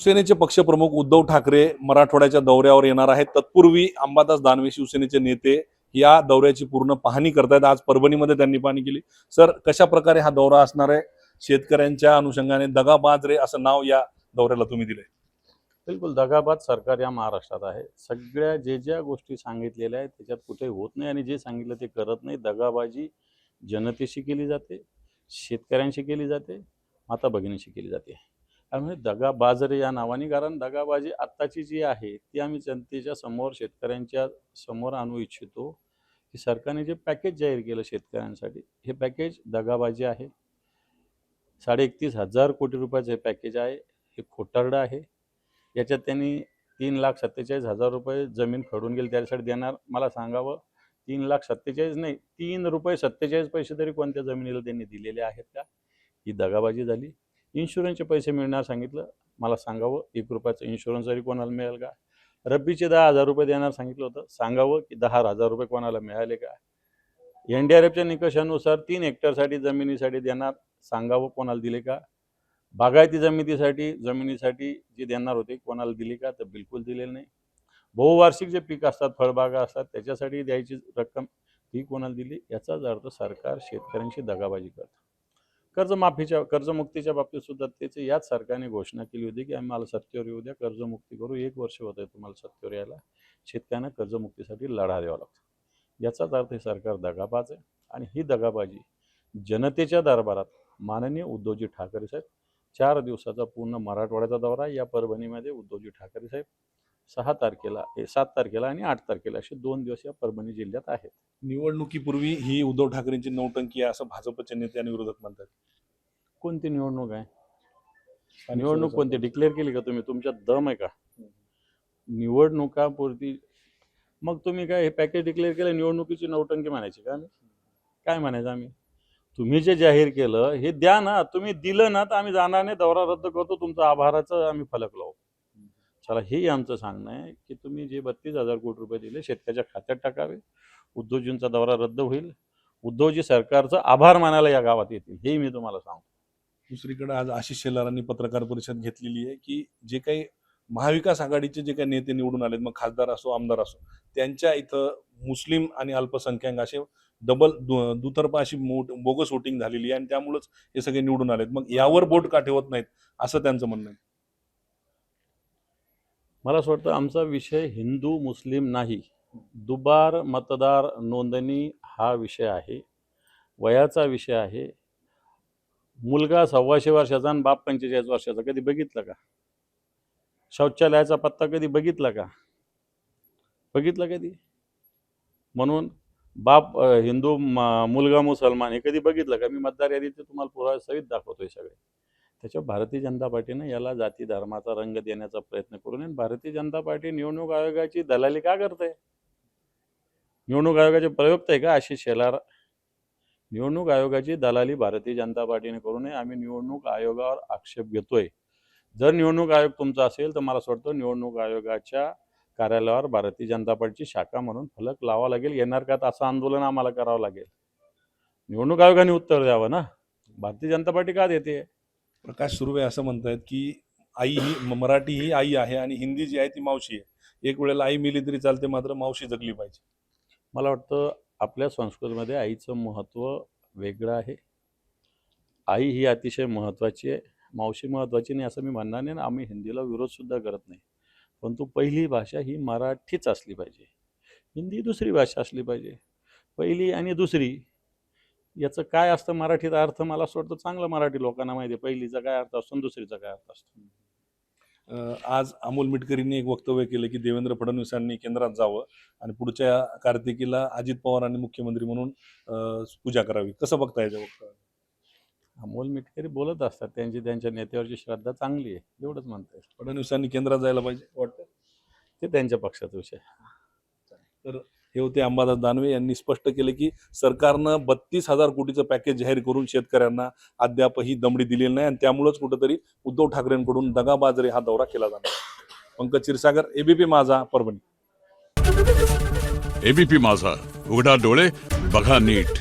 शिवसेनेचे पक्षप्रमुख उद्धव ठाकरे मराठवाड्याच्या दौऱ्यावर येणार आहेत. तत्पूर्वी अंबादास दानवे शिवसेनेचे नेते या दौऱ्याची पूर्ण पाहणी करतायत. आज परभणीमध्ये त्यांनी पाहणी केली. सर, कशा प्रकारे हा दौरा असणार आहे? शेतकऱ्यांच्या अनुषंगाने दगाबाज रे असं नाव या दौऱ्याला तुम्ही दिलंय. बिलकुल दगाबाज सरकार या महाराष्ट्रात आहे. सगळ्या ज्या गोष्टी सांगितलेल्या आहेत त्याच्यात कुठे होत नाही आणि जे सांगितलं ते करत नाही. दगाबाजी जनतेशी केली जाते, शेतकऱ्यांशी केली जाते, माता भगिनीशी केली जाते. त्यामुळे दगाबाजरे या नावाने, कारण दगाबाजी आत्ताची जी आहे ती आम्ही जनतेच्या समोर, शेतकऱ्यांच्या समोर आणू इच्छितो की सरकारने जे पॅकेज जाहीर केलं शेतकऱ्यांसाठी, हे पॅकेज दगाबाजी आहे. 31,500 कोटी रुपयाचं हे पॅकेज आहे. हे खोटारडं आहे. याच्यात त्यांनी 3,47,000 रुपये जमीन खडून गेली त्यासाठी देणार. मला सांगावं, 3,47,000 नाही, 3 रुपये 47 पैसे तरी कोणत्या जमिनीला त्यांनी दिलेले आहेत का? ही दगाबाजी झाली. इन्शुरन्सचे पैसे मिळणार सांगितलं. मला सांगावं, 1 रुपयाचं इन्शुरन्स तरी कोणाला मिळेल का? रब्बीचे 10,000 रुपये देणार सांगितलं होतं. सांगावं की 10,000 रुपये कोणाला मिळाले का? NDRFच्या निकषानुसार 3 हेक्टरसाठी जमिनीसाठी देणार, सांगावं कोणाला दिले का? बागायती जमिनीसाठी जे देणार होते कोणाला दिली का? तर बिलकुल दिलेलं नाही. बहुवार्षिक जे पीक असतात, फळबागा असतात, त्याच्यासाठी द्यायची रक्कम ती कोणाला दिली? याचाच अर्थ सरकार शेतकऱ्यांशी दगाबाजी करतं. कर्जमुक्तीच्या बाबतीत सुद्धा त्याचे याच सरकारने घोषणा केली होती की आम्हाला सत्तेवर येऊ द्या, कर्जमुक्ती करू. 1 वर्ष होत आहे तुम्हाला सत्तेवर यायला. शेतकऱ्यांना कर्जमुक्तीसाठी लढा द्यावा लागतो. याचाच अर्थ हे सरकार दगाबाज आहे. आणि ही दगाबाजी जनतेच्या दरबारात माननीय उद्धवजी ठाकरे साहेब, 4 दिवसाचा पूर्ण मराठवाड्याचा दौरा या परभणीमध्ये उद्धवजी ठाकरे साहेब 7 तारखेला आणि 8 तारखेला असे 2 दिवस या परभणी जिल्ह्यात आहेत. निवडणुकीपूर्वी ही उद्धव ठाकरेंची नौटंकी आहे असं भाजपचे नेते आणि विरोधक म्हणतात. कोणती निवडणूक आहे? निवडणूक कोणती डिक्लेअर केली का तुम्ही? तुमच्यात दम आहे का? निवडणुकापुरती मग तुम्ही काय हे पॅकेज डिक्लेअर केलं, निवडणुकीची नौटंकी म्हणायची का? काय म्हणायचं आम्ही? तुम्ही जे जाहीर केलं हे द्या ना. तुम्ही दिलं ना तर आम्ही जाणार नाही, दौरा रद्द करतो, तुमचं आभाराचं आम्ही फलक लावू. चला, हे आमचं सांगणं आहे की तुम्ही जे 32,000 कोटी रुपये दिले शेतकऱ्याच्या खात्यात टाकावे. उद्धवजींचा दौरा रद्द होईल. उद्धवजी सरकारचं आभार मानायला या गावात येतील, हे मी तुम्हाला सांगतो. दुसरीकडे आज आशिष शेलारांनी पत्रकार परिषद घेतलेली आहे की जे काही महाविकास आघाडीचे जे काही नेते निवडून आलेत, मग खासदार असो आमदार असो, त्यांच्या इथं मुस्लिम आणि अल्पसंख्याक असे दुतर्फा अशी बोगस वोटिंग झालेली आहे आणि त्यामुळेच हे सगळे निवडून आलेत. मग यावर बोट का ठेवत नाहीत असं त्यांचं म्हणणं आहे. मला असं वाटतं आमचा विषय हिंदू मुस्लिम नाही, दुबार मतदार नोंदणी हा विषय आहे, वयाचा विषय आहे. मुलगा 125 वर्षाचा आणि बाप 45 वर्षाचा कधी बघितलं का? शौचालयाचा पत्ता कधी बघितला का? बघितला कधी? म्हणून बाप हिंदू मुलगा मुसलमान हे कधी बघितलं का? मी मतदार यादीचे तुम्हाला पुरावे सहित दाखवतोय सगळे. त्याच्यावर भारतीय जनता पार्टीने याला जाती धर्माचा रंग देण्याचा प्रयत्न करू नये. भारतीय जनता पार्टी निवडणूक आयोगाची दलाली का करते? निवडणूक आयोगाचे प्रयुक्त आहे का आशिष शेलार? निवडणूक आयोगाची दलाली भारतीय जनता पार्टीने करू नये. आम्ही निवडणूक आयोगावर आक्षेप घेतोय. जर निवडणूक आयोग तुमचा असेल तर मला असं वाटतं निवडणूक आयोगाच्या कार्यालयावर भारतीय जनता पार्टीची शाखा म्हणून फलक लावा लागेल. येणार का असं आंदोलन आम्हाला करावं लागेल. निवडणूक आयोगाने उत्तर द्यावं ना. भारतीय जनता पार्टी का देते? प्रकाश सुर्वे असं म्हणतायत की आई ही मराठी ही आई आहे आणि हिंदी जी आहे ती मावशी आहे. एक वेळेला आई मिली तरी चालते, मात्र मावशी जगली पाहिजे. मला वाटतं आपल्या संस्कृतीमध्ये आईचं महत्त्व वेगळं आहे. आई ही अतिशय महत्त्वाची आहे, मावशी महत्त्वाची नाही असं मी म्हणणार नाही. आम्ही हिंदीला विरोधसुद्धा करत नाही, परंतु पहिली भाषा ही मराठीच असली पाहिजे. हिंदी दुसरी भाषा असली पाहिजे. पहिली आणि दुसरी याचं काय असतं मराठीत अर्थ मला असं वाटतं चांगलं मराठी लोकांना माहिती आहे. पहिलीचा काय अर्थ असतो आणि दुसरीचा काय अर्थ असतो. आज अमोल मिटकरींनी एक वक्तव्य केलं की देवेंद्र फडणवीसांनी केंद्रात जावं आणि पुढच्या कार्तिकीला अजित पवारांनी मुख्यमंत्री म्हणून पूजा करावी. कसं बघता याचं वक्तव्य? अमोल मिटकरी बोलत असतात, त्यांच्या नेत्यावरची श्रद्धा चांगली आहे, एवढंच म्हणता येईल. फडणवीसांनी केंद्रात जायला पाहिजे वाटतं, ते त्यांच्या पक्षाचा विषय. तर हे होते अंबादास दानवे यांनी स्पष्ट केले की सरकारनं 32,000 कोटीचं पॅकेज जाहीर करून शेतकऱ्यांना अद्यापही दमडी दिलेली नाही आणि त्यामुळेच कुठंतरी उद्धव ठाकरेंकडून दगाबाजरे हा दौरा केला जाणार. पंकज क्षीरसागर, एबीपी माझा, परभणी. एबीपी माझा, उघडा डोळे बघा नीट.